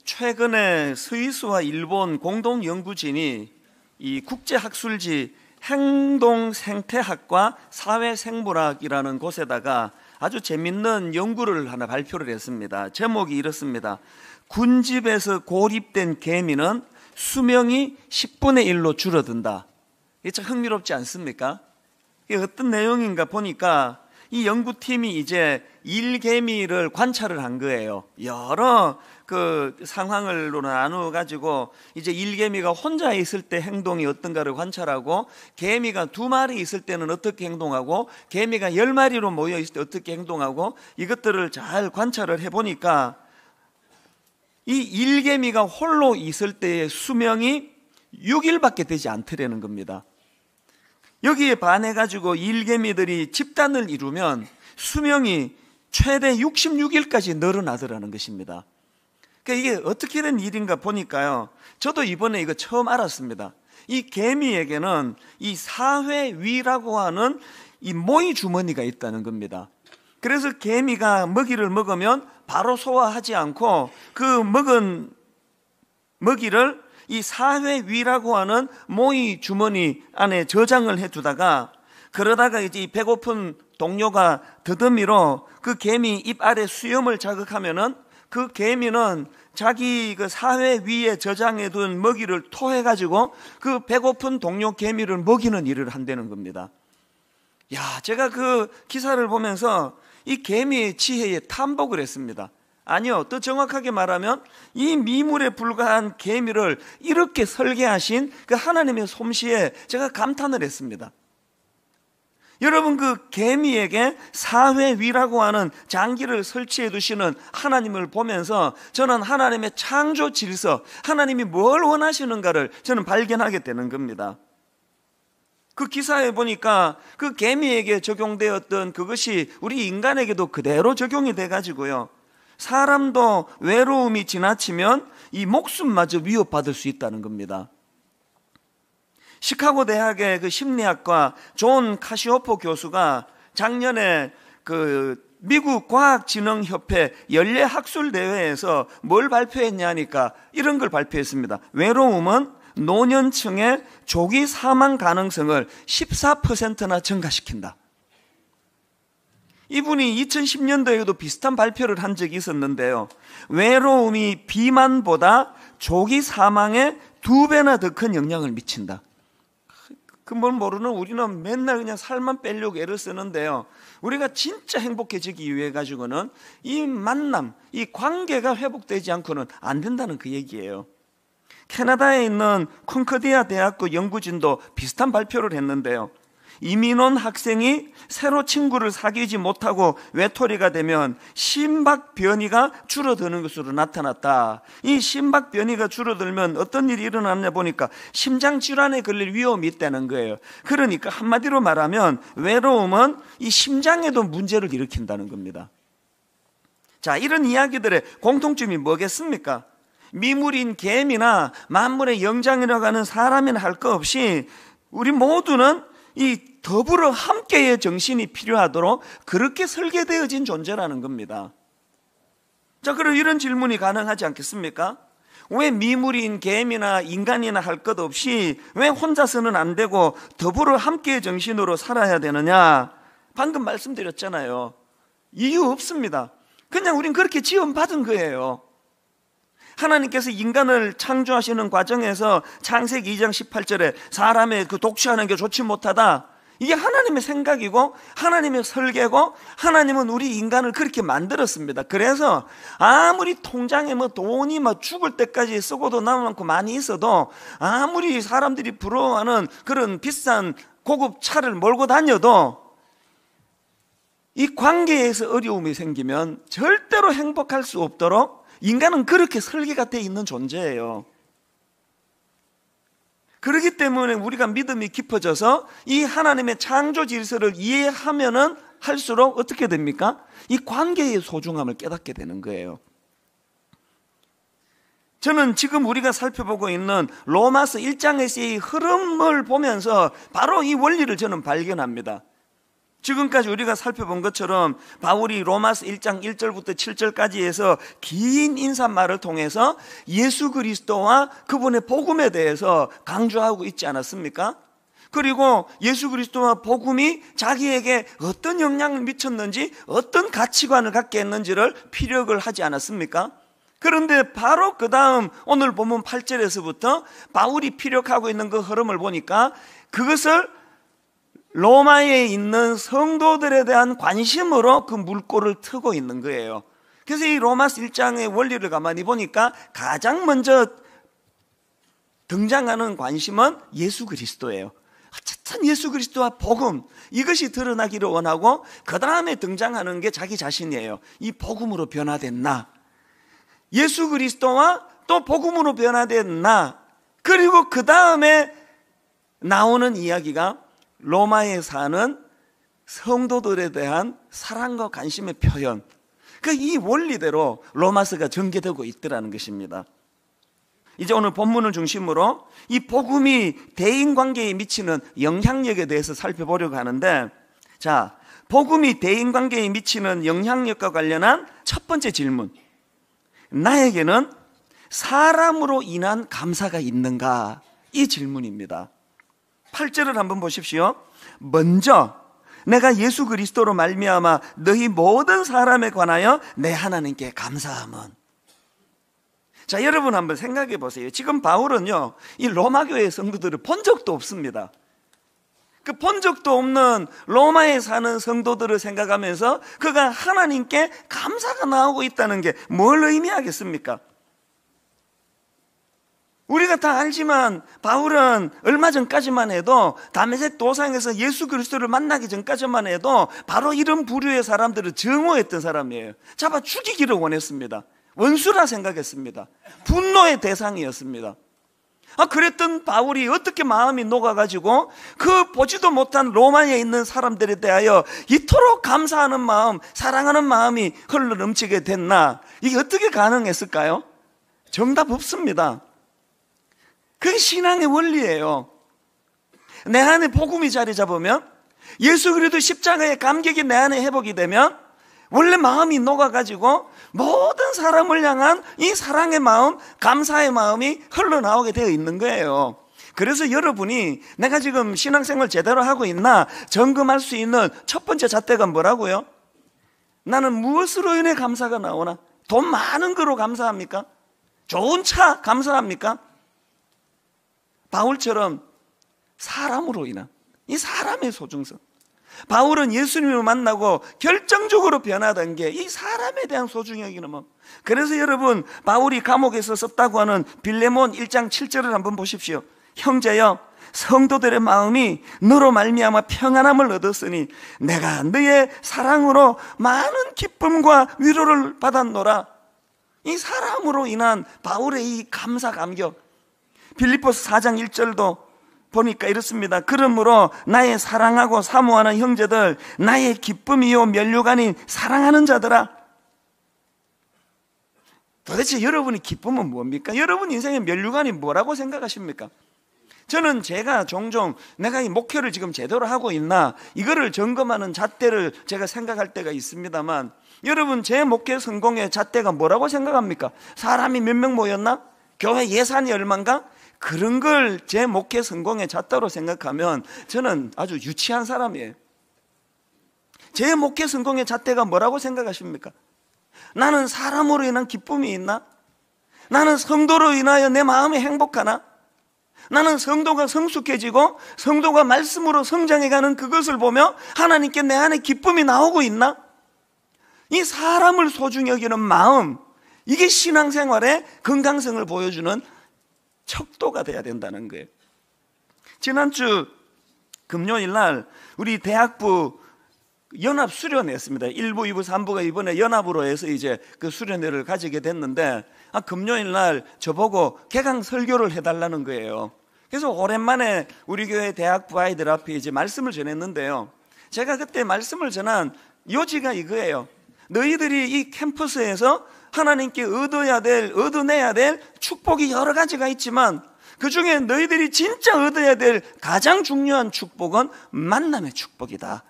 최근에 스위스와 일본 공동 연구진이 이 국제학술지 행동생태학과 사회생물학이라는 곳에다가 아주 재밌는 연구를 하나 발표를 했습니다. 제목이 이렇습니다. 군집에서 고립된 개미는 수명이 10분의 1로 줄어든다. 이게 참 흥미롭지 않습니까? 이게 어떤 내용인가 보니까 이 연구팀이 이제 일개미를 관찰을 한 거예요. 여러 상황으로 나누어 가지고 이제 일개미가 혼자 있을 때 행동이 어떤가를 관찰하고, 개미가 2마리 있을 때는 어떻게 행동하고, 개미가 10마리로 모여 있을 때 어떻게 행동하고, 이것들을 잘 관찰을 해보니까 이 일개미가 홀로 있을 때의 수명이 6일밖에 되지 않더라는 겁니다. 여기에 반해가지고 일개미들이 집단을 이루면 수명이 최대 66일까지 늘어나더라는 것입니다. 그러니까 이게 어떻게 된 일인가 보니까요, 저도 이번에 이거 처음 알았습니다. 이 개미에게는 이 사회위라고 하는 이 모이 주머니가 있다는 겁니다. 그래서 개미가 먹이를 먹으면 바로 소화하지 않고 그 먹은 먹이를 이 사회위라고 하는 모이 주머니 안에 저장을 해두다가, 그러다가 이제 배고픈 동료가 더듬이로 그 개미 입 아래 수염을 자극하면은 그 개미는 자기 그 사회위에 저장해둔 먹이를 토해가지고 그 배고픈 동료 개미를 먹이는 일을 한다는 겁니다. 야, 제가 그 기사를 보면서 이 개미의 지혜에 탐복을 했습니다. 아니요, 더 정확하게 말하면 이 미물에 불과한 개미를 이렇게 설계하신 그 하나님의 솜씨에 제가 감탄을 했습니다. 여러분, 그 개미에게 사회위라고 하는 장기를 설치해 두시는 하나님을 보면서 저는 하나님의 창조 질서, 하나님이 뭘 원하시는가를 저는 발견하게 되는 겁니다. 그 기사에 보니까 그 개미에게 적용되었던 그것이 우리 인간에게도 그대로 적용이 돼가지고요, 사람도 외로움이 지나치면 이 목숨마저 위협받을 수 있다는 겁니다. 시카고 대학의 그 심리학과 존 카시오포 교수가 작년에 그 미국 과학진흥협회 연례학술대회에서 뭘 발표했냐니까 이런 걸 발표했습니다. 외로움은 노년층의 조기 사망 가능성을 14%나 증가시킨다. 이분이 2010년도에도 비슷한 발표를 한 적이 있었는데요, 외로움이 비만보다 조기 사망에 2배나 더 큰 영향을 미친다. 그 뭘 모르는 우리는 맨날 그냥 살만 빼려고 애를 쓰는데요, 우리가 진짜 행복해지기 위해 가지고는 이 만남, 이 관계가 회복되지 않고는 안 된다는 그 얘기예요. 캐나다에 있는 콘코디아 대학교 연구진도 비슷한 발표를 했는데요, 이민 온 학생이 새로 친구를 사귀지 못하고 외톨이가 되면 심박 변이가 줄어드는 것으로 나타났다. 이 심박 변이가 줄어들면 어떤 일이 일어났냐 보니까 심장 질환에 걸릴 위험이 있다는 거예요. 그러니까 한마디로 말하면 외로움은 이 심장에도 문제를 일으킨다는 겁니다. 자, 이런 이야기들의 공통점이 뭐겠습니까? 미물인 개미나 만물의 영장이라고 하는 사람이나 할 것 없이 우리 모두는 이 더불어 함께의 정신이 필요하도록 그렇게 설계되어진 존재라는 겁니다. 자, 그럼 이런 질문이 가능하지 않겠습니까? 왜 미물인 개미나 인간이나 할 것 없이 왜 혼자서는 안 되고 더불어 함께의 정신으로 살아야 되느냐? 방금 말씀드렸잖아요. 이유 없습니다. 그냥 우린 그렇게 지원받은 거예요. 하나님께서 인간을 창조하시는 과정에서 창세기 2장 18절에 사람의 그 독취하는 게 좋지 못하다, 이게 하나님의 생각이고 하나님의 설계고, 하나님은 우리 인간을 그렇게 만들었습니다. 그래서 아무리 통장에 돈이 죽을 때까지 쓰고도 남은 만큼 많이 있어도, 아무리 사람들이 부러워하는 그런 비싼 고급 차를 몰고 다녀도 이 관계에서 어려움이 생기면 절대로 행복할 수 없도록 인간은 그렇게 설계가 되어 있는 존재예요. 그렇기 때문에 우리가 믿음이 깊어져서 이 하나님의 창조 질서를 이해하면은 할수록 어떻게 됩니까? 이 관계의 소중함을 깨닫게 되는 거예요. 저는 지금 우리가 살펴보고 있는 로마서 1장에서의 흐름을 보면서 바로 이 원리를 저는 발견합니다. 지금까지 우리가 살펴본 것처럼 바울이 로마서 1장 1절부터 7절까지 해서 긴 인사말을 통해서 예수 그리스도와 그분의 복음에 대해서 강조하고 있지 않았습니까? 그리고 예수 그리스도와 복음이 자기에게 어떤 영향을 미쳤는지, 어떤 가치관을 갖게 했는지를 피력을 하지 않았습니까? 그런데 바로 그 다음 오늘 본문 8절에서부터 바울이 피력하고 있는 그 흐름을 보니까 그것을 로마에 있는 성도들에 대한 관심으로 그 물꼬를 트고 있는 거예요. 그래서 이 로마서 1장의 원리를 가만히 보니까 가장 먼저 등장하는 관심은 예수 그리스도예요. 어쨌든 예수 그리스도와 복음, 이것이 드러나기를 원하고 그 다음에 등장하는 게 자기 자신이에요. 이 복음으로 변화된 나, 예수 그리스도와 또 복음으로 변화된 나, 그리고 그 다음에 나오는 이야기가 로마에 사는 성도들에 대한 사랑과 관심의 표현, 이 원리대로 로마서가 전개되고 있더라는 것입니다. 이제 오늘 본문을 중심으로 이 복음이 대인관계에 미치는 영향력에 대해서 살펴보려고 하는데, 자, 복음이 대인관계에 미치는 영향력과 관련한 첫 번째 질문, 나에게는 사람으로 인한 감사가 있는가? 이 질문입니다. 8절을 한번 보십시오. 먼저 내가 예수 그리스도로 말미암아 너희 모든 사람에 관하여 내 하나님께 감사함은. 자, 여러분 한번 생각해 보세요. 지금 바울은요, 이 로마 교회 성도들을 본 적도 없습니다. 그 본 적도 없는 로마에 사는 성도들을 생각하면서 그가 하나님께 감사가 나오고 있다는 게 뭘 의미하겠습니까? 우리가 다 알지만 바울은 얼마 전까지만 해도 다메섹 도상에서 예수 그리스도를 만나기 전까지만 해도 바로 이런 부류의 사람들을 증오했던 사람이에요. 잡아 죽이기를 원했습니다. 원수라 생각했습니다. 분노의 대상이었습니다. 그랬던 바울이 어떻게 마음이 녹아가지고 그 보지도 못한 로마에 있는 사람들에 대하여 이토록 감사하는 마음, 사랑하는 마음이 흘러 넘치게 됐나? 이게 어떻게 가능했을까요? 정답 없습니다. 그게 신앙의 원리예요. 내 안에 복음이 자리 잡으면, 예수 그리스도 십자가의 감격이 내 안에 회복이 되면 원래 마음이 녹아가지고 모든 사람을 향한 이 사랑의 마음, 감사의 마음이 흘러나오게 되어 있는 거예요. 그래서 여러분이 내가 지금 신앙생활 제대로 하고 있나 점검할 수 있는 첫 번째 잣대가 뭐라고요? 나는 무엇으로 인해 감사가 나오나? 돈 많은 거로 감사합니까? 좋은 차 감사합니까? 바울처럼 사람으로 인한 이 사람의 소중성, 바울은 예수님을 만나고 결정적으로 변화된 게 이 사람에 대한 소중히 여기는 마음. 그래서 여러분, 바울이 감옥에서 썼다고 하는 빌레몬 1장 7절을 한번 보십시오. 형제여, 성도들의 마음이 너로 말미암아 평안함을 얻었으니 내가 너의 사랑으로 많은 기쁨과 위로를 받았노라. 이 사람으로 인한 바울의 이 감사 감격. 빌립보서 4장 1절도 보니까 이렇습니다. 그러므로 나의 사랑하고 사모하는 형제들, 나의 기쁨이요 면류가 아닌 사랑하는 자들아. 도대체 여러분의 기쁨은 뭡니까? 여러분 인생의 면류관이 뭐라고 생각하십니까? 저는 제가 종종 내가 이 목회를 지금 제대로 하고 있나 이거를 점검하는 잣대를 제가 생각할 때가 있습니다만, 여러분 제 목회 성공의 잣대가 뭐라고 생각합니까? 사람이 몇 명 모였나? 교회 예산이 얼만가? 그런 걸 제 목회 성공의 잣대로 생각하면 저는 아주 유치한 사람이에요. 제 목회 성공의 잣대가 뭐라고 생각하십니까? 나는 사람으로 인한 기쁨이 있나? 나는 성도로 인하여 내 마음이 행복하나? 나는 성도가 성숙해지고 성도가 말씀으로 성장해가는 그것을 보며 하나님께 내 안에 기쁨이 나오고 있나? 이 사람을 소중히 여기는 마음, 이게 신앙생활의 건강성을 보여주는 척도가 돼야 된다는 거예요. 지난주 금요일 날 우리 대학부 연합 수련회였습니다. 1부, 2부, 3부가 이번에 연합으로 해서 이제 그 수련회를 가지게 됐는데, 금요일 날 저보고 개강 설교를 해달라는 거예요. 그래서 오랜만에 우리 교회 대학부 아이들 앞에 이제 말씀을 전했는데요. 제가 그때 말씀을 전한 요지가 이거예요. 너희들이 이 캠퍼스에서 하나님께 얻어내야 될 축복이 여러 가지가 있지만 그 중에 너희들이 진짜 얻어야 될 가장 중요한 축복은 만남의 축복이다.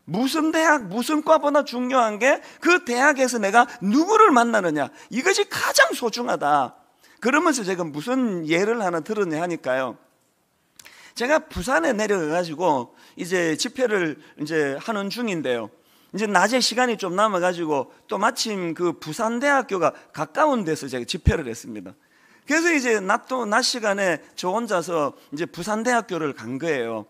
무슨 대학, 무슨 과보다 중요한 게 그 대학에서 내가 누구를 만나느냐, 이것이 가장 소중하다. 그러면서 제가 무슨 예를 하나 들었냐 하니까요, 제가 부산에 내려가가지고 이제 집회를 이제 하는 중인데요, 이제 낮에 시간이 좀 남아가지고 또 마침 그 부산대학교가 가까운 데서 제가 집회를 했습니다. 그래서 이제 낮 시간에 저 혼자서 이제 부산대학교를 간 거예요.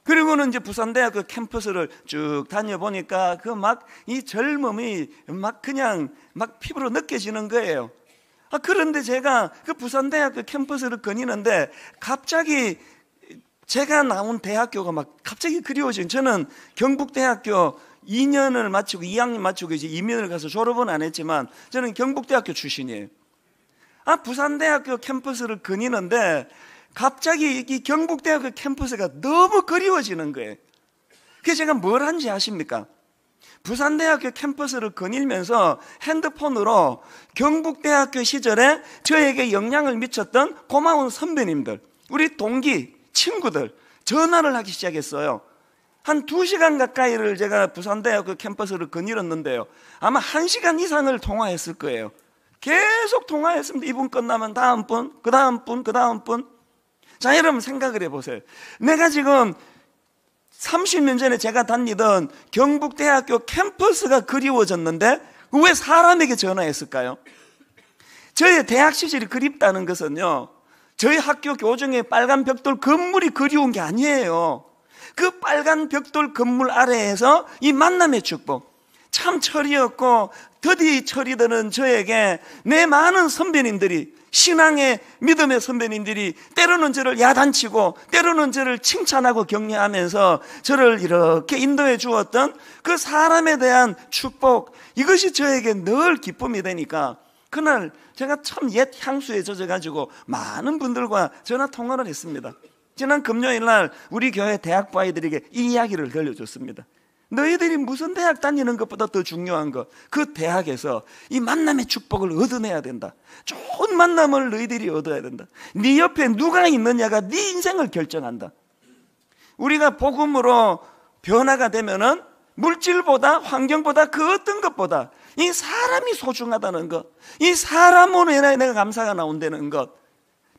그리고는 이제 부산대학교 캠퍼스를 쭉 다녀보니까 그 막 이 젊음이 막 그냥 막 피부로 느껴지는 거예요. 그런데 제가 그 부산대학교 캠퍼스를 거니는데 갑자기 제가 나온 대학교가 막 갑자기 그리워지는, 저는 경북대학교 2년을 마치고 2학년 마치고 이제 이민을 가서 졸업은 안 했지만 저는 경북대학교 출신이에요. 부산대학교 캠퍼스를 거니는데 갑자기 이 경북대학교 캠퍼스가 너무 그리워지는 거예요. 그래서 제가 뭘 한지 아십니까? 부산대학교 캠퍼스를 거닐면서 핸드폰으로 경북대학교 시절에 저에게 영향을 미쳤던 고마운 선배님들, 우리 동기, 친구들 전화를 하기 시작했어요. 한 2시간 가까이를 제가 부산대학교 캠퍼스를 거닐었는데요, 아마 1시간 이상을 통화했을 거예요. 계속 통화했습니다. 이분 끝나면 다음 분, 그 다음 분, 그 다음 분. 자, 여러분 생각을 해보세요. 내가 지금 30년 전에 제가 다니던 경북대학교 캠퍼스가 그리워졌는데 왜 사람에게 전화했을까요? 저의 대학 시절이 그립다는 것은요, 저희 학교 교정의 빨간 벽돌 건물이 그리운 게 아니에요. 그 빨간 벽돌 건물 아래에서 이 만남의 축복, 참 철이었고 더디 철이 드는 저에게 내 많은 선배님들이, 신앙의 믿음의 선배님들이 때로는 저를 야단치고 때로는 저를 칭찬하고 격려하면서 저를 이렇게 인도해 주었던 그 사람에 대한 축복, 이것이 저에게 늘 기쁨이 되니까 그날 제가 참 옛 향수에 젖어가지고 많은 분들과 전화 통화를 했습니다. 지난 금요일 날 우리 교회 대학부 아이들에게 이 이야기를 들려줬습니다. 너희들이 무슨 대학 다니는 것보다 더 중요한 것, 그 대학에서 이 만남의 축복을 얻어내야 된다. 좋은 만남을 너희들이 얻어야 된다. 네 옆에 누가 있느냐가 네 인생을 결정한다. 우리가 복음으로 변화가 되면은 물질보다, 환경보다, 그 어떤 것보다 이 사람이 소중하다는 것, 이 사람으로 인해 내가 감사가 나온다는 것,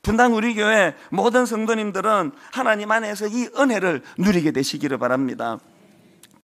분당 우리 교회 모든 성도님들은 하나님 안에서 이 은혜를 누리게 되시기를 바랍니다.